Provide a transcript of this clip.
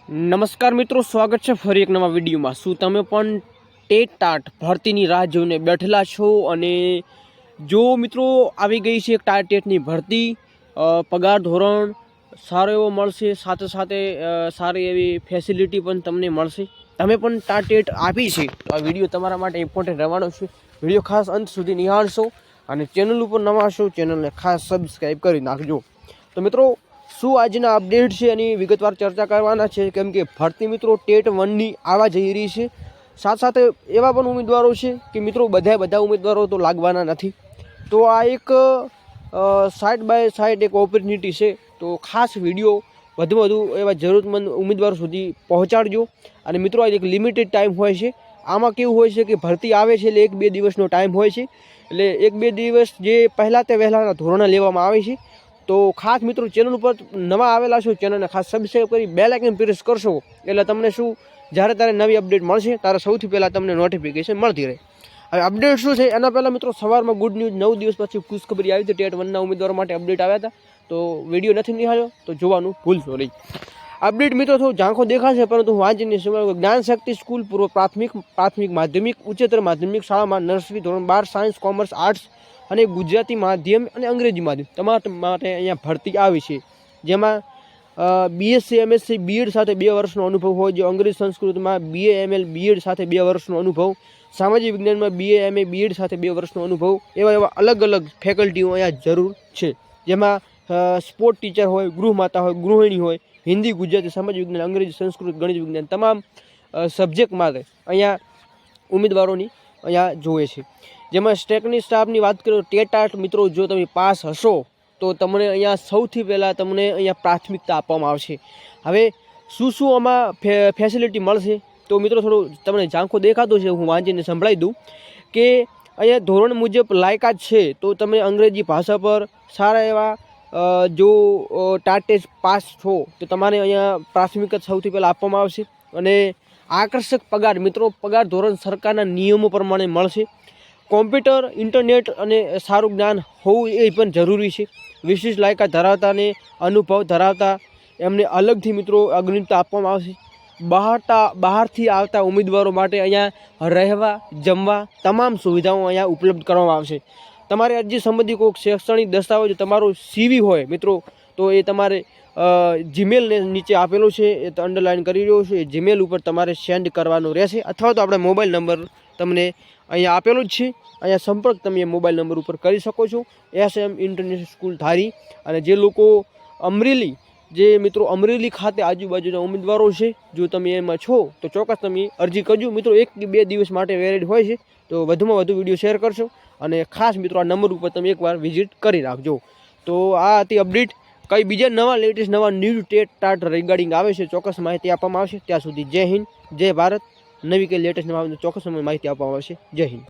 નમસ્કાર મિત્રો, સ્વાગત છે ફરી એક નવા વિડીયોમાં। શું તમે પણ ટેટ ટાટ ભરતીની રાહ જોઈને બેઠેલા છો? અને જો મિત્રો આવી ગઈ છે એક ટેટની ભરતી, પગાર ધોરણ સારો એવો મળશે, સાથે સાથે સારી એવી ફેસિલિટી પણ તમને મળશે। તમે પણ ટેટ આપી છે તો આ વિડીયો તમારા માટે ઇમ્પોર્ટન્ટ રહેવાનો છે। વિડીયો ખાસ અંત સુધી નિહાળશો અને ચેનલ ઉપર નવા છો ચેનલને ખાસ સબસ્ક્રાઈબ કરી નાખજો। તો મિત્રો, શું આજના અપડેટ છે એની વિગતવાર ચર્ચા કરવાના છે, કેમ કે ભરતી મિત્રો ટેટ 1ની આવવા જઈ રહી છે। સાથે સાથે એવા પણ ઉમેદવારો છે કે મિત્રો બધા ઉમેદવારો તો લાગવાના નથી, તો આ એક સાઇડ બાય સાઇડ એક ઓપોર્ચ્યુનિટી છે। તો ખાસ વિડીયો વધુમાં વધુ એવા જરૂરતમંદ ઉમેદવારો સુધી પહોંચાડજો। અને મિત્રો આ એક લિમિટેડ ટાઈમ હોય છે। આમાં કેવું હોય છે કે ભરતી આવે છે એટલે 1-2 દિવસનો ટાઈમ હોય છે, એટલે 1-2 દિવસ જે પહેલાં તે વહેલાના ધોરણે લેવામાં આવે છે। તો ખાસ મિત્રો ચેનલ ઉપર નવા આવેલા છો ચેનલને ખાસ સબસ્ક્રાઈબ કરી બેલ આઇકન પ્રેસ કરશો એટલે તમને શું જ્યારે ત્યારે નવી અપડેટ મળશે ત્યારે સૌથી પહેલાં તમને નોટિફિકેશન મળતી રહે। હવે અપડેટ શું છે એના પહેલાં મિત્રો સવારમાં ગુડ ન્યૂઝ, 9 દિવસ પછી ખુશખબરી આવી હતી, ટેટ 1ના ઉમેદવારો માટે અપડેટ આવ્યા હતા। તો વિડીયો નથી નિહાળ્યો તો જોવાનું ભૂલશો નહીં। અપડેટ મિત્રો થોડું ઝાંખો દેખાશે, પરંતુ હું વાંચીને જ્ઞાન શક્તિ સ્કૂલ પૂર્વ પ્રાથમિક માધ્યમિક ઉચ્ચતર માધ્યમિક શાળામાં નર્સરી ધોરણ 12 સાયન્સ કોમર્સ આર્ટ્સ અને ગુજરાતી માધ્યમ અને અંગ્રેજી માધ્યમ તમારા માટે અહીંયા ભરતી આવી છે, જેમાં બીએસસી એમએસસી બીએડ સાથે 2 વર્ષનો અનુભવ હોય, જો અંગ્રેજી સંસ્કૃતમાં BA ML બીએડ સાથે 2 વર્ષનો અનુભવ, સામાજિક વિજ્ઞાનમાં BA MA બીએડ સાથે 2 વર્ષનો અનુભવ, એવા અલગ અલગ ફેકલ્ટીઓ અહીંયા જરૂર છે, જેમાં સ્પોર્ટ ટીચર હોય, ગૃહમાતા હોય, ગૃહિણી હોય, હિન્દી ગુજરાતી સામાજિક વિજ્ઞાન અંગ્રેજી સંસ્કૃત ગણિત વિજ્ઞાન તમામ સબ્જેક્ટ માટે અહીંયા ઉમેદવારોની અહીંયા જોવે છે। જેમાં ટેકનિક સ્ટાફની વાત કરીએ તો ટેટ ટાટ મિત્રો જો તમે પાસ હશો તો તમને અહીંયા સૌથી પહેલાં તમને અહીંયા પ્રાથમિકતા આપવામાં આવશે। હવે શું આમાં ફેસિલિટી મળશે તો મિત્રો થોડું તમને ઝાંખો દેખાતો છે, હું વાંચીને સંભળાવી દઉં કે અહીંયા ધોરણ મુજબ લાયકાત છે તો તમે અંગ્રેજી ભાષા પર સારા એવા જો ટેટ પાસ છો તો તમારે અહીંયા પ્રાથમિકતા સૌથી પહેલાં આપવામાં આવશે। અને આકર્ષક પગાર મિત્રો, પગાર ધોરણ સરકારના નિયમો પ્રમાણે મળશે। કોમ્પ્યુટર, ઇન્ટરનેટ અને સારું જ્ઞાન હોવું એ પણ જરૂરી છે। વિશિષ્ટ લાયકાત ધરાવતા અને અનુભવ ધરાવતા એમને અલગથી મિત્રો અગ્રતા આપવામાં આવશે। બહારથી આવતા ઉમેદવારો માટે અહીંયા રહેવા જમવા તમામ સુવિધાઓ અહીંયા ઉપલબ્ધ કરવામાં આવશે। તમારે અરજી સંબંધી કોઈ શૈક્ષણિક દસ્તાવેજ તમારો CV હોય મિત્રો તો એ તમારે જીમેલને નીચે આપેલો છે, એ અંડરલાઇન કરી રહ્યો છે, એ જીમેલ ઉપર તમારે સેન્ડ કરવાનો રહેશે, અથવા તો આપણે મોબાઈલ નંબર તમને અહીંયા આપેલો જ છે, અહીંયા સંપર્ક તમે મોબાઈલ નંબર ઉપર કરી શકો છો। SM ઇન્ટરનેશનલ સ્કૂલ ધારી। અને જે લોકો અમરેલી ખાતે આજુબાજુના ઉમેદવારો છે, જો તમે એમાં છો તો ચોક્કસ તમે અરજી કરજો મિત્રો। 1 કે 2 દિવસ માટે વેલિડ હોય છે, તો વધુમાં વધુ વિડીયો શેર કરશો અને ખાસ મિત્રો આ નંબર ઉપર તમે એકવાર વિઝિટ કરી રાખજો। તો આ હતી અપડેટ। કઈ બીજા નવા લેટેસ્ટ નવા ન્યૂઝ ટેટ ટાટ રિગાર્ડિંગ આવે છે ચોક્કસ માહિતી આપવામાં આવશે। ત્યાં સુધી જય હિન્દ, જય ભારત। નવી કંઈ લેટેસ્ટ નવા ચોક્કસ માહિતી આપવામાં આવશે। જય હિન્દ।